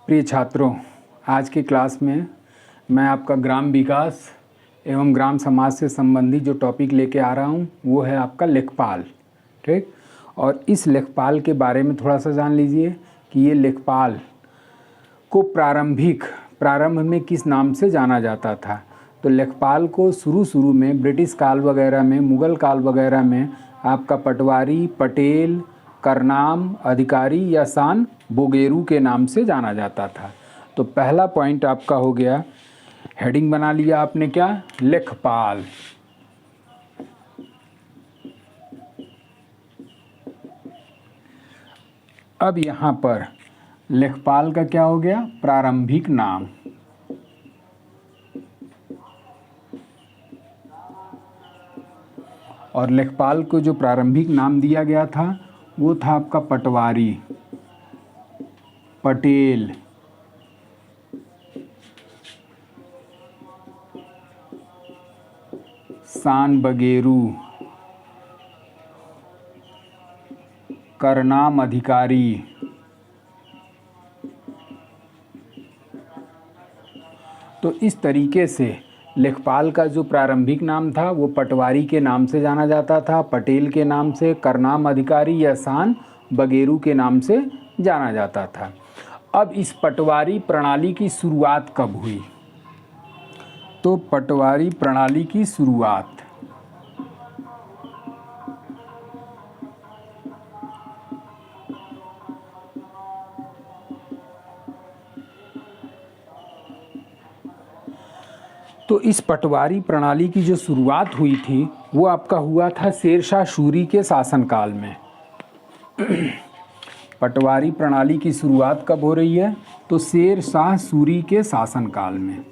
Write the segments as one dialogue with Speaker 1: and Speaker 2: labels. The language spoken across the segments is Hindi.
Speaker 1: प्रिय छात्रों, आज की क्लास में मैं आपका ग्राम विकास एवं ग्राम समाज से संबंधित जो टॉपिक लेके आ रहा हूँ वो है आपका लेखपाल। ठीक, और इस लेखपाल के बारे में थोड़ा सा जान लीजिए कि ये लेखपाल को प्रारंभ में किस नाम से जाना जाता था। तो लेखपाल को शुरू में ब्रिटिश काल वगैरह में, मुग़ल काल वगैरह में आपका पटवारी, पटेल, करनाम, अधिकारी या सान बोगेरू के नाम से जाना जाता था। तो पहला पॉइंट आपका हो गया, हेडिंग बना लिया आपने क्या, लेखपाल। अब यहाँ पर लेखपाल का क्या हो गया, प्रारंभिक नाम। और लेखपाल को जो प्रारंभिक नाम दिया गया था वो था आपका पटवारी, पटेल, सान बगेरू, करनाम अधिकारी। तो इस तरीके से लेखपाल का जो प्रारंभिक नाम था वो पटवारी के नाम से जाना जाता था, पटेल के नाम से, करनाम अधिकारी या सान बगेरू के नाम से जाना जाता था। अब इस पटवारी प्रणाली की शुरुआत कब हुई? तो पटवारी प्रणाली की शुरुआत तो इस पटवारी प्रणाली की जो शुरुआत हुई थी वो आपका हुआ था शेरशाह सूरी के शासनकाल में। पटवारी प्रणाली की शुरुआत कब हो रही है? तो शेरशाह सूरी के शासनकाल में।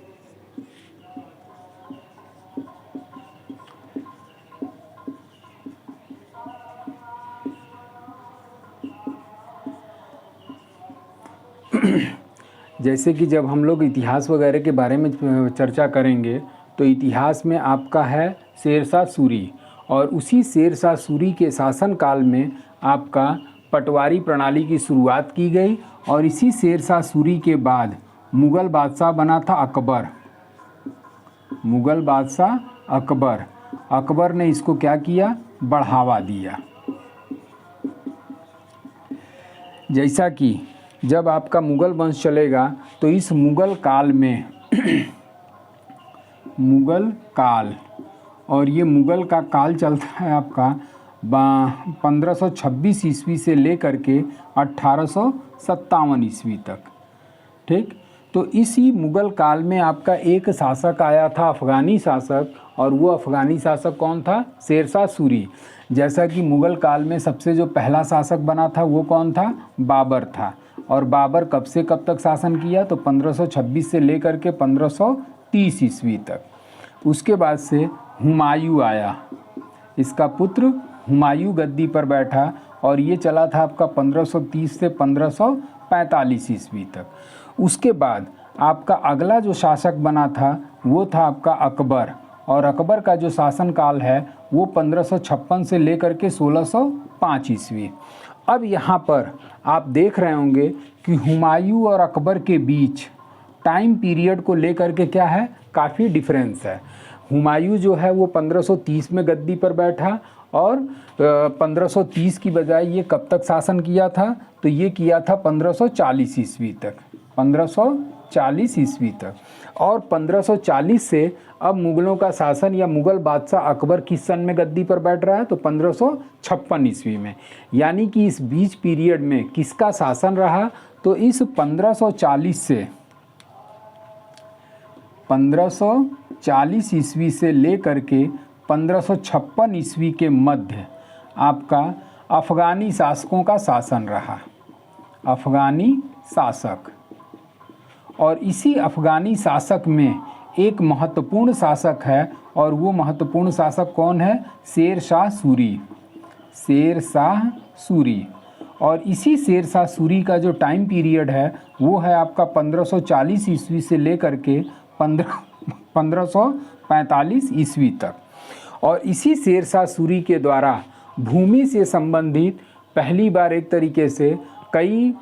Speaker 1: जैसे कि जब हम लोग इतिहास वगैरह के बारे में चर्चा करेंगे तो इतिहास में आपका है शेरशाह सूरी, और उसी शेरशाह सूरी के शासनकाल में आपका पटवारी प्रणाली की शुरुआत की गई। और इसी शेरशाह सूरी के बाद मुग़ल बादशाह बना था अकबर। मुग़ल बादशाह अकबर ने इसको क्या किया, बढ़ावा दिया। जैसा कि जब आपका मुग़ल वंश चलेगा तो इस मुग़ल काल में मुग़ल काल, और ये मुग़ल का काल चलता है आपका 1526 ईस्वी से लेकर के 1857 ईस्वी तक। ठीक, तो इसी मुग़ल काल में आपका एक शासक आया था, अफ़गानी शासक, और वो अफ़गानी शासक कौन था? शेरशाह सूरी। जैसा कि मुग़ल काल में सबसे जो पहला शासक बना था वो कौन था? बाबर था। और बाबर कब से कब तक शासन किया? तो 1526 से लेकर के 1530 ईस्वी तक। उसके बाद से हुमायूं आया, इसका पुत्र हुमायूं गद्दी पर बैठा, और ये चला था आपका 1530 से 1545 ईस्वी तक। उसके बाद आपका अगला जो शासक बना था वो था आपका अकबर, और अकबर का जो शासनकाल है वो 1556 से लेकर के 1605 ईस्वी। अब यहाँ पर आप देख रहे होंगे कि हुमायूं और अकबर के बीच टाइम पीरियड को लेकर के क्या है, काफ़ी डिफरेंस है। हुमायूं जो है वो 1530 में गद्दी पर बैठा, और 1530 की बजाय ये कब तक शासन किया था? तो ये किया था 1540 ईस्वी तक, 1540 ईस्वी तक। और 1540 से अब मुग़लों का शासन या मुग़ल बादशाह अकबर किस सन में गद्दी पर बैठ रहा है? तो 1556 ईस्वी में। यानी कि इस बीच पीरियड में किसका शासन रहा? तो इस 1540 से 1540 ईस्वी से लेकर के 1556 ईस्वी के मध्य आपका अफ़गानी शासकों का शासन रहा, अफ़गानी शासक। और इसी अफ़गानी शासक में एक महत्वपूर्ण शासक है, और वो महत्वपूर्ण शासक कौन है? शेरशाह सूरी, शेरशाह सूरी। और इसी शेरशाह सूरी का जो टाइम पीरियड है वो है आपका 1540 ईस्वी से लेकर के 1545 ईस्वी तक। और इसी शेरशाह सूरी के द्वारा भूमि से संबंधित पहली बार एक तरीके से कई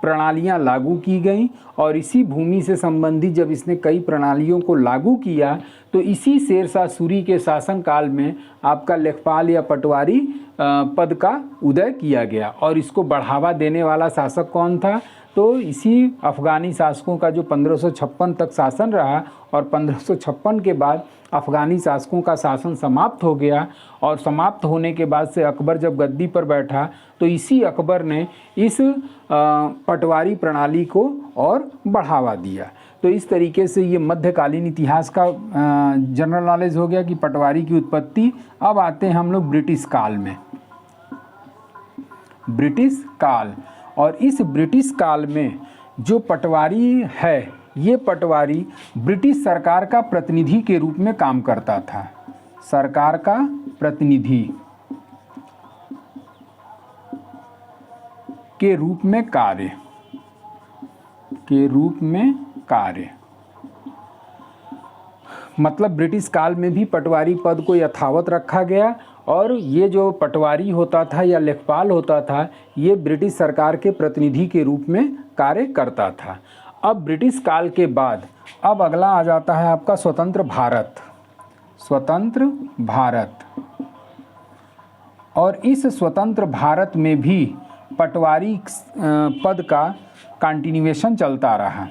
Speaker 1: प्रणालियां लागू की गईं और इसी भूमि से संबंधित जब इसने कई प्रणालियों को लागू किया तो इसी शेरशाह सूरी के शासनकाल में आपका लेखपाल या पटवारी पद का उदय किया गया। और इसको बढ़ावा देने वाला शासक कौन था? तो इसी अफ़गानी शासकों का जो 1556 तक शासन रहा और 1556 के बाद अफ़गानी शासकों का शासन समाप्त हो गया। और समाप्त होने के बाद से अकबर जब गद्दी पर बैठा तो इसी अकबर ने इस पटवारी प्रणाली को और बढ़ावा दिया। तो इस तरीके से ये मध्यकालीन इतिहास का जनरल नॉलेज हो गया कि पटवारी की उत्पत्ति। अब आते हैं हम लोग ब्रिटिश काल में। ब्रिटिश काल, और इस ब्रिटिश काल में जो पटवारी है ये पटवारी ब्रिटिश सरकार का प्रतिनिधि के रूप में काम करता था। सरकार का प्रतिनिधि के रूप में कार्य मतलब ब्रिटिश काल में भी पटवारी पद को यथावत रखा गया। और ये जो पटवारी होता था या लेखपाल होता था ये ब्रिटिश सरकार के प्रतिनिधि के रूप में कार्य करता था। अब ब्रिटिश काल के बाद अब अगला आ जाता है आपका स्वतंत्र भारत। स्वतंत्र भारत, और इस स्वतंत्र भारत में भी पटवारी पद का कंटिन्यूएशन चलता रहा।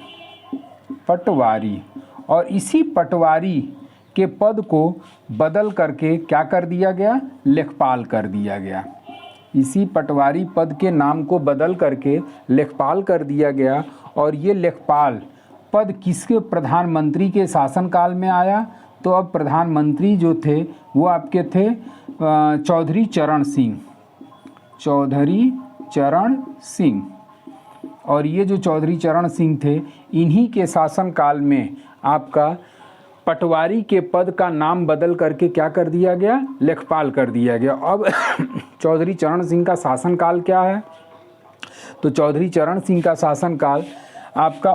Speaker 1: पटवारी, और इसी पटवारी के पद को बदल करके क्या कर दिया गया? लेखपाल कर दिया गया। इसी पटवारी पद के नाम को बदल करके लेखपाल कर दिया गया। और ये लेखपाल पद किसके प्रधानमंत्री के शासनकाल में आया? तो अब प्रधानमंत्री जो थे वो आपके थे चौधरी चरण सिंह। चौधरी चरण सिंह, और ये जो चौधरी चरण सिंह थे इन्हीं के शासनकाल में आपका पटवारी के पद का नाम बदल करके क्या कर दिया गया? लेखपाल कर दिया गया। अब चौधरी चरण सिंह का शासनकाल क्या है? तो चौधरी चरण सिंह का शासनकाल आपका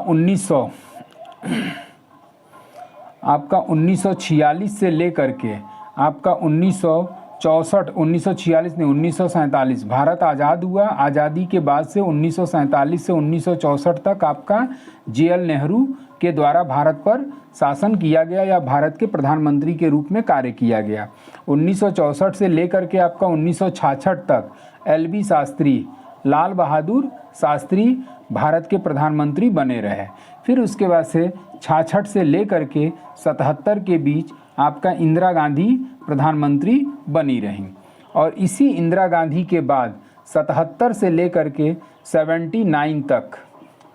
Speaker 1: 1946 से लेकर के आपका 1947 भारत आज़ाद हुआ। आज़ादी के बाद से 1947 से 1964 तक आपका JL नेहरू के द्वारा भारत पर शासन किया गया या भारत के प्रधानमंत्री के रूप में कार्य किया गया। 1964 से लेकर के आपका 1966 तक LB शास्त्री, लाल बहादुर शास्त्री भारत के प्रधानमंत्री बने रहे। फिर उसके बाद से 66 से लेकर के 77 के बीच आपका इंदिरा गांधी प्रधानमंत्री बनी रहीं। और इसी इंदिरा गांधी के बाद 77 से लेकर के 79 तक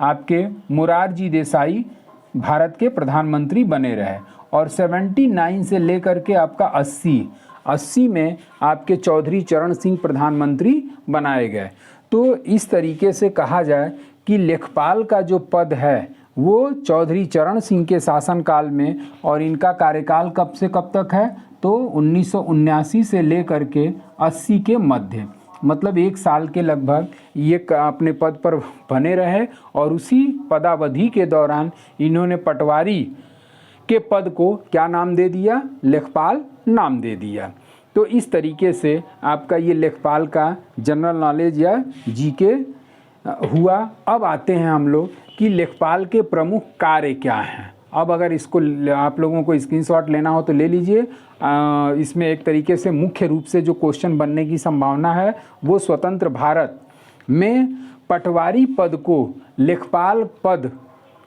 Speaker 1: आपके मोरारजी देसाई भारत के प्रधानमंत्री बने रहे। और 79 से लेकर के आपका 80 में आपके चौधरी चरण सिंह प्रधानमंत्री बनाए गए। तो इस तरीके से कहा जाए कि लेखपाल का जो पद है वो चौधरी चरण सिंह के शासनकाल में, और इनका कार्यकाल कब से कब तक है? तो 1979 से लेकर के 80 के मध्य, मतलब 1 साल के लगभग ये अपने पद पर बने रहे। और उसी पदावधि के दौरान इन्होंने पटवारी के पद को क्या नाम दे दिया? लेखपाल नाम दे दिया। तो इस तरीके से आपका ये लेखपाल का जनरल नॉलेज या जीके हुआ। अब आते हैं हम लोग कि लेखपाल के प्रमुख कार्य क्या हैं। अब अगर इसको आप लोगों को स्क्रीनशॉट लेना हो तो ले लीजिए। इसमें एक तरीके से मुख्य रूप से जो क्वेश्चन बनने की संभावना है वो स्वतंत्र भारत में पटवारी पद को लेखपाल पद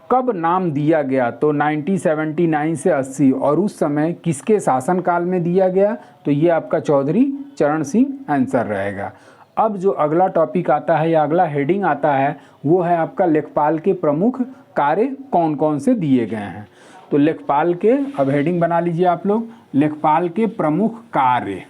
Speaker 1: कब नाम दिया गया? तो 1979 से 80, और उस समय किसके शासनकाल में दिया गया? तो ये आपका चौधरी चरण सिंह आंसर रहेगा। अब जो अगला टॉपिक आता है या अगला हेडिंग आता है वो है आपका लेखपाल के प्रमुख कार्य कौन कौन से दिए गए हैं। तो लेखपाल के, अब हेडिंग बना लीजिए आप लोग, लेखपाल के प्रमुख कार्य।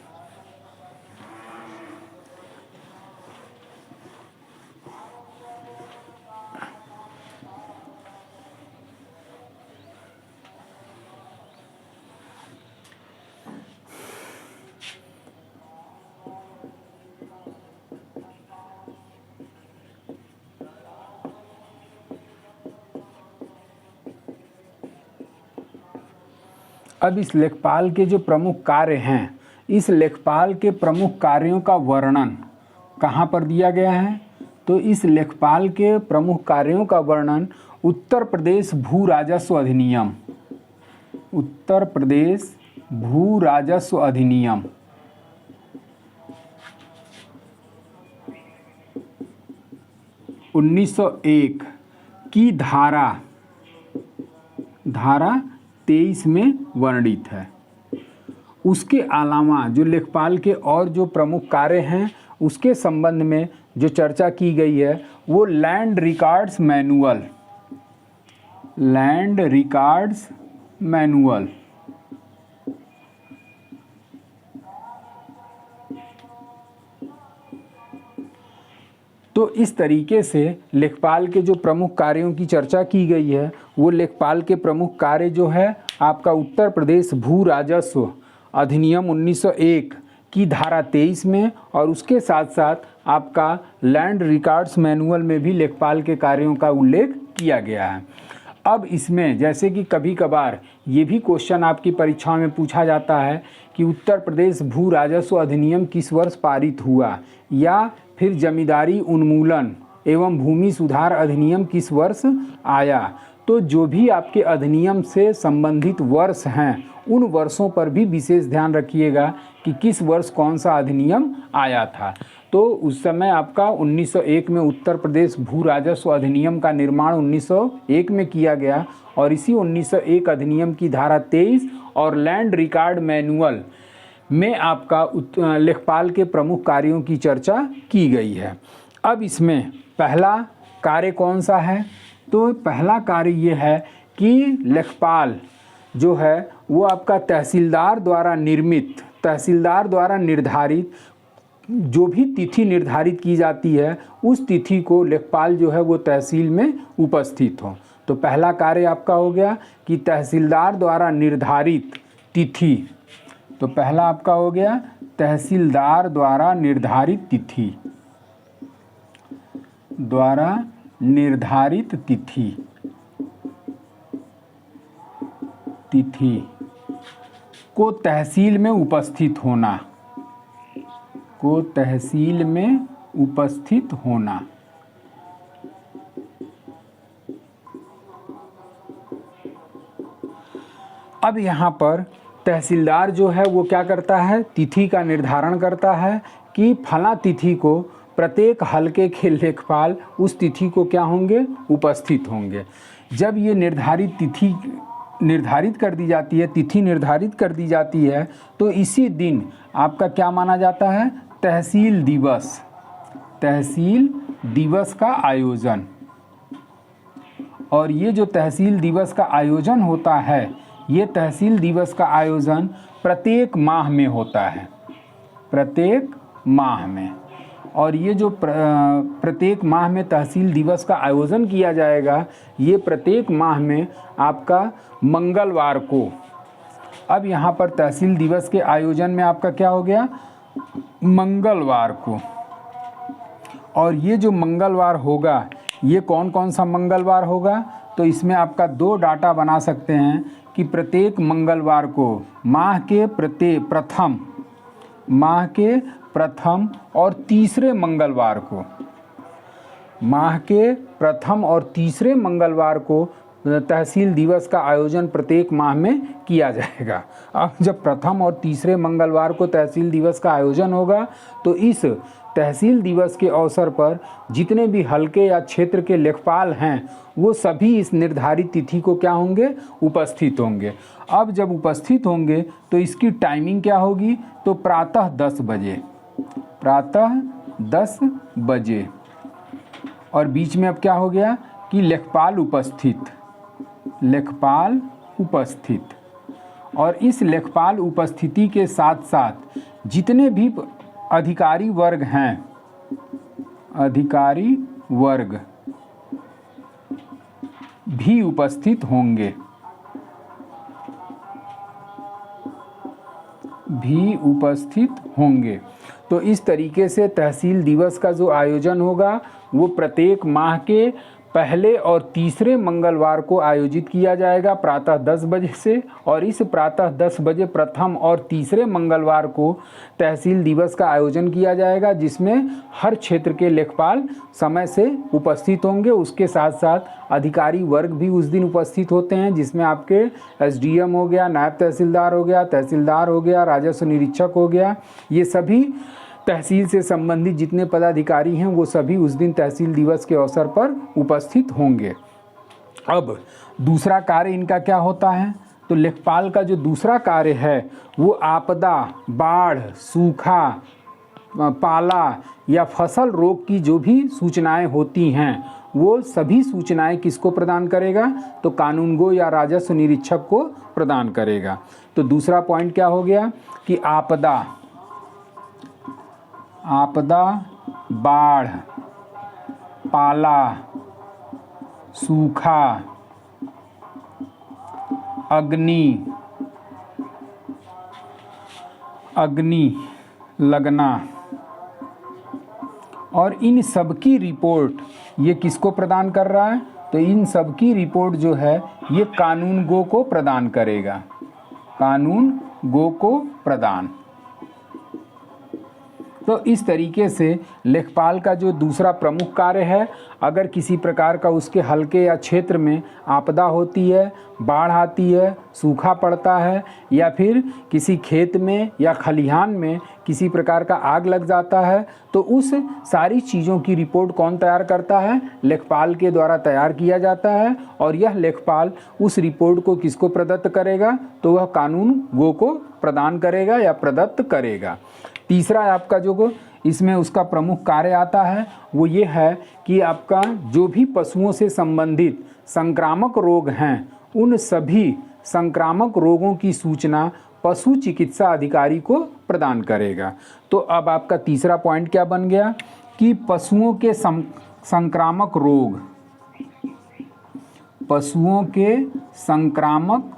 Speaker 1: अब इस लेखपाल के जो प्रमुख कार्य हैं, इस लेखपाल के प्रमुख कार्यों का वर्णन कहाँ पर दिया गया है? तो इस लेखपाल के प्रमुख कार्यों का वर्णन उत्तर प्रदेश भू राजस्व अधिनियम, उत्तर प्रदेश भू राजस्व अधिनियम 1901 की धारा 23 में वर्णित है। उसके अलावा जो लेखपाल के और जो प्रमुख कार्य हैं उसके संबंध में जो चर्चा की गई है वो land records manual, land records manual, तो इस तरीके से लेखपाल के जो प्रमुख कार्यों की चर्चा की गई है वो लेखपाल के प्रमुख कार्य जो है आपका उत्तर प्रदेश भू राजस्व अधिनियम 1901 की धारा 23 में और उसके साथ साथ आपका लैंड रिकॉर्ड्स मैनुअल में भी लेखपाल के कार्यों का उल्लेख किया गया है। अब इसमें जैसे कि कभी कभार ये भी क्वेश्चन आपकी परीक्षा में पूछा जाता है कि उत्तर प्रदेश भू राजस्व अधिनियम किस वर्ष पारित हुआ, या फिर जमींदारी उन्मूलन एवं भूमि सुधार अधिनियम किस वर्ष आया। तो जो भी आपके अधिनियम से संबंधित वर्ष हैं उन वर्षों पर भी विशेष ध्यान रखिएगा कि किस वर्ष कौन सा अधिनियम आया था। तो उस समय आपका 1901 में उत्तर प्रदेश भू राजस्व अधिनियम का निर्माण 1901 में किया गया और इसी 1901 अधिनियम की धारा 23 और लैंड रिकॉर्ड मैनुअल में आपका लेखपाल के प्रमुख कार्यों की चर्चा की गई है। अब इसमें पहला कार्य कौन सा है, तो पहला कार्य ये है कि लेखपाल जो है वो आपका तहसीलदार द्वारा निर्मित, तहसीलदार द्वारा निर्धारित जो भी तिथि निर्धारित की जाती है उस तिथि को लेखपाल जो है वो तहसील में उपस्थित हो। तो पहला कार्य आपका हो गया कि तहसीलदार द्वारा निर्धारित तिथि, तो पहला आपका हो गया तहसीलदार द्वारा निर्धारित तिथि, द्वारा निर्धारित तिथि, तिथि को तहसील में उपस्थित होना, को तहसील में उपस्थित होना। अब यहाँ पर तहसीलदार जो है वो क्या करता है, तिथि का निर्धारण करता है कि फला तिथि को प्रत्येक हलके के लेखपाल उस तिथि को क्या होंगे, उपस्थित होंगे। जब ये निर्धारित तिथि निर्धारित कर दी जाती है, तिथि निर्धारित कर दी जाती है, तो इसी दिन आपका क्या माना जाता है, तहसील दिवस, तहसील दिवस का आयोजन। और ये जो तहसील दिवस का आयोजन होता है, ये तहसील दिवस का आयोजन प्रत्येक माह में होता है, प्रत्येक माह में। और ये जो प्रत्येक माह में तहसील दिवस का आयोजन किया जाएगा, ये प्रत्येक माह में आपका मंगलवार को। अब यहाँ पर तहसील दिवस के आयोजन में आपका क्या हो गया, मंगलवार को। और ये जो मंगलवार होगा ये कौन कौन सा मंगलवार होगा, तो इसमें आपका दो डाटा बना सकते हैं कि प्रत्येक मंगलवार को माह के प्रथम, माह के प्रथम और तीसरे मंगलवार को, माह के प्रथम और तीसरे मंगलवार को तहसील दिवस का आयोजन प्रत्येक माह में किया जाएगा। अब जब प्रथम और तीसरे मंगलवार को तहसील दिवस का आयोजन होगा तो इस तहसील दिवस के अवसर पर जितने भी हलके या क्षेत्र के लेखपाल हैं वो सभी इस निर्धारित तिथि को क्या होंगे, उपस्थित होंगे। अब जब उपस्थित होंगे तो इसकी टाइमिंग क्या होगी, तो प्रातः 10 बजे, प्रातः 10 बजे। और बीच में अब क्या हो गया कि लेखपाल उपस्थित, लेखपाल उपस्थित। और इस लेखपाल उपस्थिति के साथ साथ जितने भी अधिकारी वर्ग हैं, अधिकारी वर्ग भी उपस्थित होंगे, भी उपस्थित होंगे। तो इस तरीके से तहसील दिवस का जो आयोजन होगा वो प्रत्येक माह के पहले और तीसरे मंगलवार को आयोजित किया जाएगा प्रातः 10 बजे से, और इस प्रातः 10 बजे प्रथम और तीसरे मंगलवार को तहसील दिवस का आयोजन किया जाएगा, जिसमें हर क्षेत्र के लेखपाल समय से उपस्थित होंगे। उसके साथ साथ अधिकारी वर्ग भी उस दिन उपस्थित होते हैं, जिसमें आपके एसडीएम हो गया, नायब तहसीलदार हो गया, तहसीलदार हो गया, राजस्व निरीक्षक हो गया, ये सभी तहसील से संबंधित जितने पदाधिकारी हैं वो सभी उस दिन तहसील दिवस के अवसर पर उपस्थित होंगे। अब दूसरा कार्य इनका क्या होता है, तो लेखपाल का जो दूसरा कार्य है वो आपदा, बाढ़, सूखा, पाला या फसल रोग की जो भी सूचनाएं होती हैं वो सभी सूचनाएं किसको प्रदान करेगा, तो कानूनगो या राजस्व निरीक्षक को प्रदान करेगा। तो दूसरा पॉइंट क्या हो गया कि आपदा, बाढ़, पाला, सूखा, अग्नि लगना, और इन सब की रिपोर्ट ये किसको प्रदान कर रहा है, तो इन सब की रिपोर्ट जो है ये कानूनगो को प्रदान करेगा, कानूनगो को प्रदान। तो इस तरीके से लेखपाल का जो दूसरा प्रमुख कार्य है, अगर किसी प्रकार का उसके हलके या क्षेत्र में आपदा होती है, बाढ़ आती है, सूखा पड़ता है, या फिर किसी खेत में या खलिहान में किसी प्रकार का आग लग जाता है, तो उस सारी चीज़ों की रिपोर्ट कौन तैयार करता है, लेखपाल के द्वारा तैयार किया जाता है। और यह लेखपाल उस रिपोर्ट को किसको प्रदत्त करेगा, तो वह कानूनगो को प्रदान करेगा या प्रदत्त करेगा। तीसरा आपका जो इसमें उसका प्रमुख कार्य आता है वो ये है कि आपका जो भी पशुओं से संबंधित संक्रामक रोग हैं उन सभी संक्रामक रोगों की सूचना पशु चिकित्सा अधिकारी को प्रदान करेगा। तो अब आपका तीसरा पॉइंट क्या बन गया कि पशुओं के संक्रामक रोग, पशुओं के संक्रामक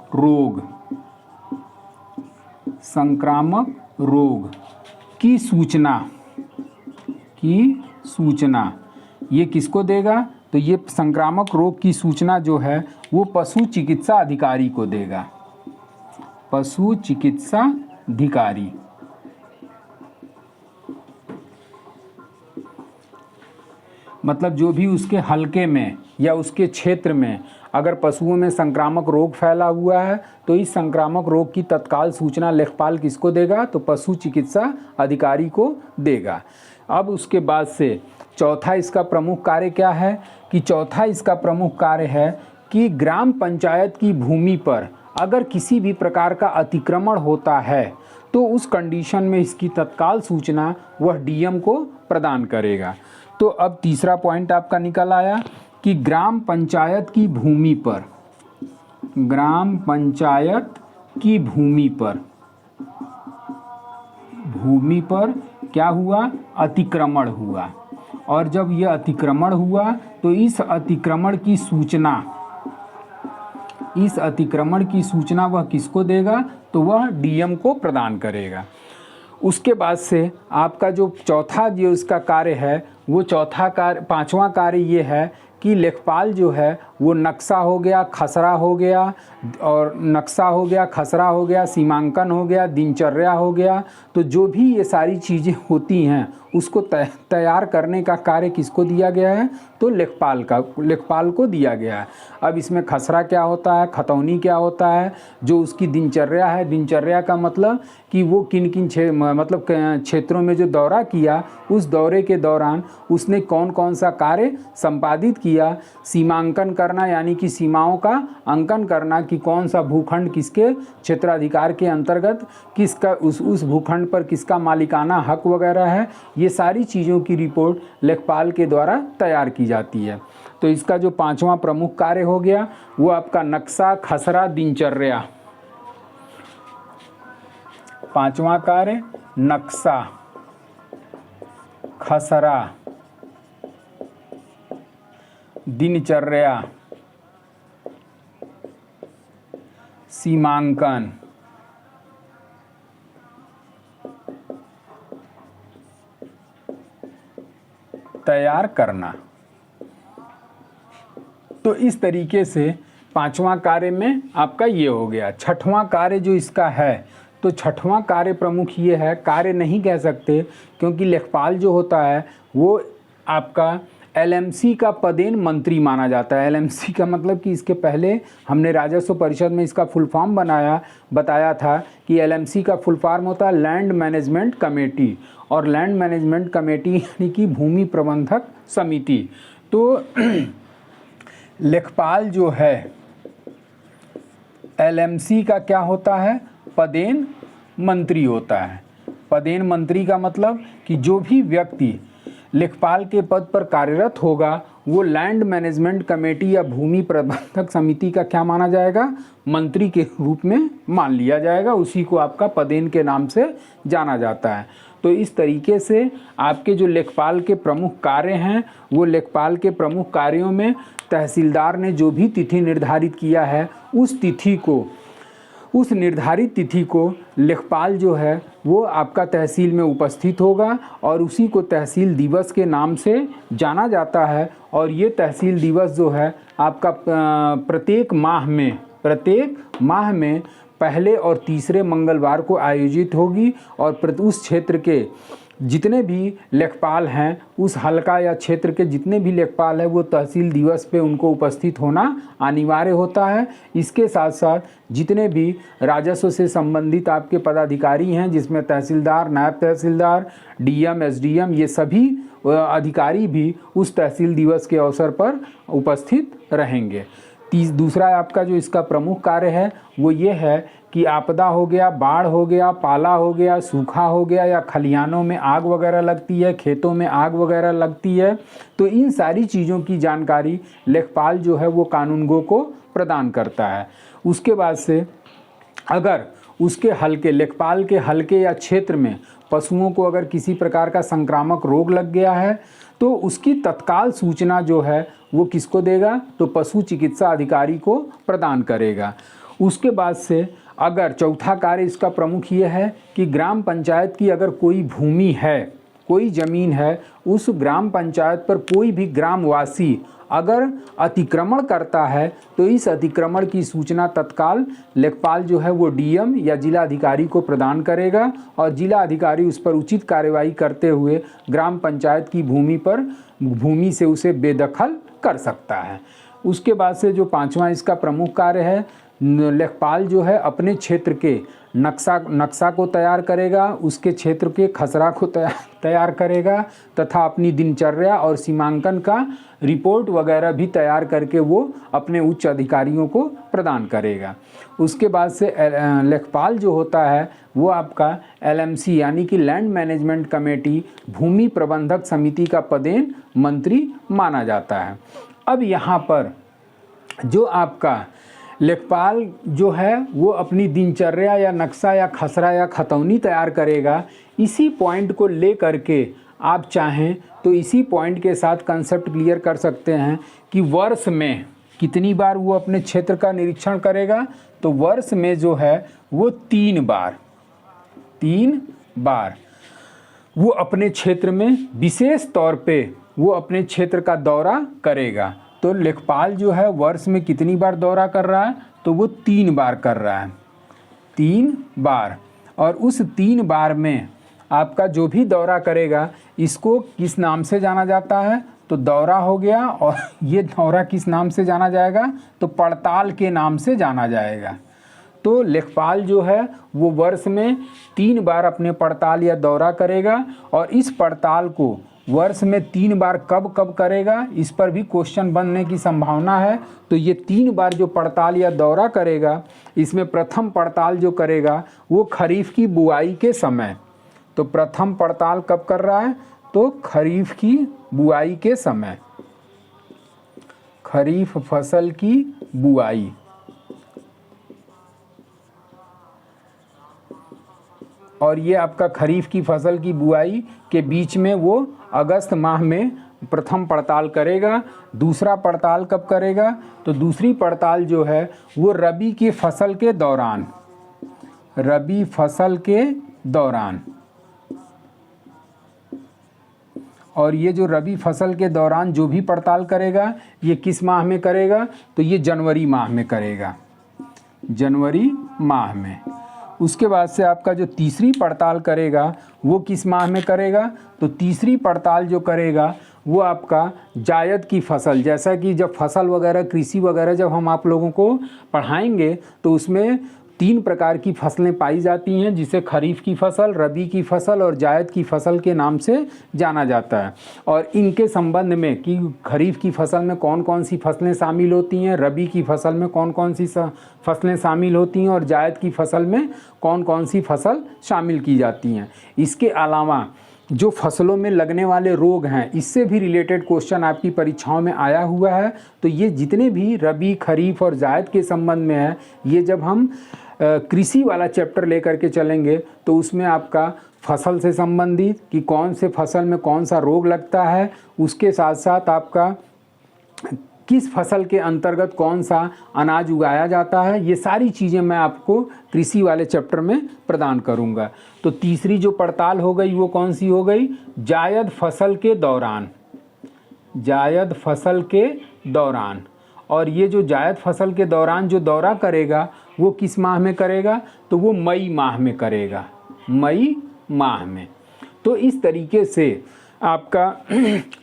Speaker 1: रोग की सूचना ये किसको देगा, तो ये संक्रामक रोग की सूचना जो है वो पशु चिकित्सा अधिकारी को देगा, पशु चिकित्सा अधिकारी। मतलब जो भी उसके हलके में या उसके क्षेत्र में अगर पशुओं में संक्रामक रोग फैला हुआ है तो इस संक्रामक रोग की तत्काल सूचना लेखपाल किसको देगा, तो पशु चिकित्सा अधिकारी को देगा। अब उसके बाद से चौथा इसका प्रमुख कार्य क्या है कि चौथा इसका प्रमुख कार्य है कि ग्राम पंचायत की भूमि पर अगर किसी भी प्रकार का अतिक्रमण होता है तो उस कंडीशन में इसकी तत्काल सूचना वह डीएम को प्रदान करेगा। तो अब तीसरा पॉइंट आपका निकल आया कि ग्राम पंचायत की भूमि पर, ग्राम पंचायत की भूमि पर क्या हुआ, अतिक्रमण हुआ। और जब यह अतिक्रमण हुआ तो इस अतिक्रमण की सूचना वह किसको देगा, तो वह डीएम को प्रदान करेगा। उसके बाद से आपका जो चौथा जो इसका कार्य है वो पांचवा कार्य ये है कि लेखपाल जो है वो नक्शा हो गया, खसरा हो गया, सीमांकन हो गया, दिनचर्या हो गया, तो जो भी ये सारी चीज़ें होती हैं उसको तैयार करने का कार्य किसको दिया गया है, तो लेखपाल को दिया गया है। अब इसमें खसरा क्या होता है, खतौनी क्या होता है, जो उसकी दिनचर्या है, दिनचर्या का मतलब कि वो किन क्षेत्रों में जो दौरा किया उस दौरे के दौरान उसने कौन कौन सा कार्य संपादित किया, सीमांकन करना यानी कि सीमाओं का अंकन करना कि कौन सा भूखंड किसके क्षेत्राधिकार के अंतर्गत, किसका उस भूखंड पर किसका मालिकाना हक वगैरह है, ये सारी चीज़ों की रिपोर्ट लेखपाल के द्वारा तैयार की जाती है। तो इसका जो पांचवा प्रमुख कार्य हो गया वो आपका नक्शा, खसरा, दिनचर्या। पांचवा कार्य नक्शा, खसरा, दिनचर्या, सीमांकन, तैयार करना। तो इस तरीके से पांचवा कार्य में आपका ये हो गया। छठवां कार्य जो इसका है, तो छठवां कार्य प्रमुख ये है, कार्य नहीं कह सकते क्योंकि लेखपाल जो होता है वो आपका एलएमसी का पदेन मंत्री माना जाता है। एलएमसी का मतलब कि इसके पहले हमने राजस्व परिषद में इसका फुल फॉर्म बताया था कि एलएमसी का फुल फॉर्म होता है लैंड मैनेजमेंट कमेटी, और लैंड मैनेजमेंट कमेटी यानी कि भूमि प्रबंधक समिति। तो लेखपाल जो है एलएमसी का क्या होता है, पदेन मंत्री होता है। पदेन मंत्री का मतलब कि जो भी व्यक्ति लेखपाल के पद पर कार्यरत होगा वो लैंड मैनेजमेंट कमेटी या भूमि प्रबंधक समिति का क्या माना जाएगा, मंत्री के रूप में मान लिया जाएगा। उसी को आपका पदेन के नाम से जाना जाता है। तो इस तरीके से आपके जो लेखपाल के प्रमुख कार्य हैं, वो लेखपाल के प्रमुख कार्यों में तहसीलदार ने जो भी तिथि निर्धारित किया है उस निर्धारित तिथि को लेखपाल जो है वो आपका तहसील में उपस्थित होगा और उसी को तहसील दिवस के नाम से जाना जाता है। और ये तहसील दिवस जो है आपका प्रत्येक माह में पहले और तीसरे मंगलवार को आयोजित होगी और उस क्षेत्र के जितने भी लेखपाल हैं, उस हलका या क्षेत्र के जितने भी लेखपाल हैं वो तहसील दिवस पे उनको उपस्थित होना अनिवार्य होता है। इसके साथ साथ जितने भी राजस्व से संबंधित आपके पदाधिकारी हैं, जिसमें तहसीलदार, नायब तहसीलदार, डीएम, एसडीएम, ये सभी अधिकारी भी उस तहसील दिवस के अवसर पर उपस्थित रहेंगे। दूसरा आपका जो इसका प्रमुख कार्य है वो ये है कि आपदा हो गया, बाढ़ हो गया, पाला हो गया, सूखा हो गया या खलिहानों में आग वगैरह लगती है, खेतों में आग वगैरह लगती है, तो इन सारी चीज़ों की जानकारी लेखपाल जो है वो कानूनगो को प्रदान करता है। उसके बाद से अगर उसके हलके, लेखपाल के हलके या क्षेत्र में पशुओं को अगर किसी प्रकार का संक्रामक रोग लग गया है तो उसकी तत्काल सूचना जो है वो किसको देगा, तो पशु चिकित्सा अधिकारी को प्रदान करेगा। उसके बाद से अगर चौथा कार्य इसका प्रमुख ये है कि ग्राम पंचायत की अगर कोई भूमि है, कोई ज़मीन है, उस ग्राम पंचायत पर कोई भी ग्रामवासी अगर अतिक्रमण करता है तो इस अतिक्रमण की सूचना तत्काल लेखपाल जो है वो डीएम या जिला अधिकारी को प्रदान करेगा और जिला अधिकारी उस पर उचित कार्यवाही करते हुए ग्राम पंचायत की भूमि से उसे बेदखल कर सकता है। उसके बाद से जो पांचवा इसका प्रमुख कार्य है, लेखपाल जो है अपने क्षेत्र के नक्शा को तैयार करेगा, उसके क्षेत्र के खसरा को तैयार करेगा तथा अपनी दिनचर्या और सीमांकन का रिपोर्ट वगैरह भी तैयार करके वो अपने उच्च अधिकारियों को प्रदान करेगा। उसके बाद से लेखपाल जो होता है वो आपका एलएमसी यानी कि लैंड मैनेजमेंट कमेटी भूमि प्रबंधक समिति का पदेन मंत्री माना जाता है। अब यहाँ पर जो आपका लेखपाल जो है वो अपनी दिनचर्या या नक्शा या खसरा या खतौनी तैयार करेगा। इसी पॉइंट को ले करके आप चाहें तो इसी पॉइंट के साथ कंसेप्ट क्लियर कर सकते हैं कि वर्ष में कितनी बार वो अपने क्षेत्र का निरीक्षण करेगा, तो वर्ष में जो है वो 3 बार वो अपने क्षेत्र में विशेष तौर पे वो अपने क्षेत्र का दौरा करेगा। तो लेखपाल जो है वर्ष में कितनी बार दौरा कर रहा है, तो वो 3 बार कर रहा है, 3 बार। और उस 3 बार में आपका जो भी दौरा करेगा इसको किस नाम से जाना जाता है, तो दौरा हो गया। और ये दौरा किस नाम से जाना जाएगा, तो पड़ताल के नाम से जाना जाएगा। तो लेखपाल जो है वो वर्ष में 3 बार अपने पड़ताल या दौरा करेगा और इस पड़ताल को वर्ष में 3 बार कब कब करेगा, इस पर भी क्वेश्चन बनने की संभावना है। तो ये 3 बार जो पड़ताल या दौरा करेगा, इसमें प्रथम पड़ताल जो करेगा वो खरीफ की बुआई के समय। तो प्रथम पड़ताल कब कर रहा है, तो खरीफ की बुआई के समय, खरीफ फसल की बुआई। और ये आपका खरीफ की फसल की बुआई के बीच में वो अगस्त माह में प्रथम पड़ताल करेगा। दूसरा पड़ताल कब करेगा, तो दूसरी पड़ताल जो है वो रबी की फसल के दौरान, रबी फसल के दौरान। और ये जो रबी फसल के दौरान जो भी पड़ताल करेगा ये किस माह में करेगा, तो ये जनवरी माह में करेगा, जनवरी माह में। उसके बाद से आपका जो तीसरी पड़ताल करेगा वो किस माह में करेगा, तो तीसरी पड़ताल जो करेगा वो आपका जायद की फसल, जैसा कि जब फसल वगैरह कृषि वगैरह जब हम आप लोगों को पढ़ाएंगे तो उसमें 3 प्रकार की फसलें पाई जाती हैं, जिसे खरीफ की फसल, रबी की फसल और जायद की फसल के नाम से जाना जाता है। और इनके संबंध में कि खरीफ की फसल में कौन कौन सी फसलें शामिल होती हैं, रबी की फसल में कौन कौन सी फसलें शामिल होती हैं और जायद की फसल में कौन कौन सी फसल शामिल की जाती हैं। इसके अलावा जो फसलों में लगने वाले रोग हैं, इससे भी रिलेटेड क्वेश्चन आपकी परीक्षाओं में आया हुआ है। तो ये जितने भी रबी, खरीफ और जायद के संबंध में है, ये जब हम कृषि वाला चैप्टर लेकर के चलेंगे तो उसमें आपका फसल से संबंधित कि कौन से फसल में कौन सा रोग लगता है, उसके साथ साथ आपका किस फसल के अंतर्गत कौन सा अनाज उगाया जाता है, ये सारी चीज़ें मैं आपको कृषि वाले चैप्टर में प्रदान करूंगा। तो तीसरी जो पड़ताल हो गई वो कौन सी हो गई, जायद फसल के दौरान, जायद फसल के दौरान। और ये जो जायद फसल के दौरान जो दौरा करेगा वो किस माह में करेगा, तो वो मई माह में करेगा, मई माह में। तो इस तरीके से आपका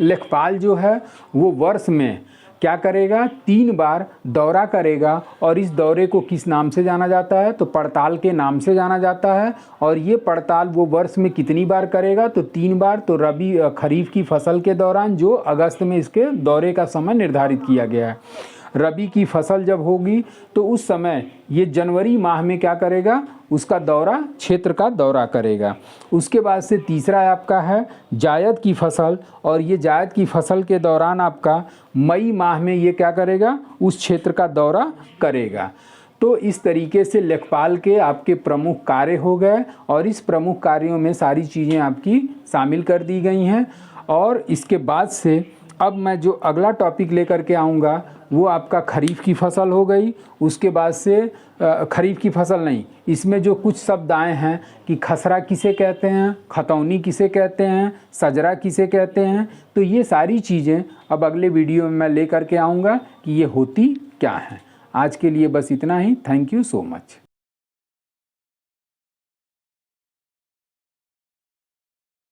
Speaker 1: लेखपाल जो है वो वर्ष में क्या करेगा, 3 बार दौरा करेगा। और इस दौरे को किस नाम से जाना जाता है, तो पड़ताल के नाम से जाना जाता है। और ये पड़ताल वो वर्ष में कितनी बार करेगा, तो 3 बार। तो रबी खरीफ की फसल के दौरान जो अगस्त में इसके दौरे का समय निर्धारित किया गया है। रबी की फसल जब होगी तो उस समय ये जनवरी माह में क्या करेगा, उसका दौरा, क्षेत्र का दौरा करेगा। उसके बाद से तीसरा आपका है जायद की फसल, और ये जायद की फसल के दौरान आपका मई माह में ये क्या करेगा, उस क्षेत्र का दौरा करेगा। तो इस तरीके से लेखपाल के आपके प्रमुख कार्य हो गए, और इस प्रमुख कार्यों में सारी चीज़ें आपकी शामिल कर दी गई हैं। और इसके बाद से अब मैं जो अगला टॉपिक लेकर के आऊँगा वो आपका खरीफ की फसल हो गई। उसके बाद से खरीफ की फसल नहीं, इसमें जो कुछ शब्द आए हैं कि खसरा किसे कहते हैं, खतौनी किसे कहते हैं, सजरा किसे कहते हैं, तो ये सारी चीज़ें अब अगले वीडियो में मैं लेकर के आऊँगा कि ये होती क्या हैं। आज के लिए बस इतना ही। Thank you so much.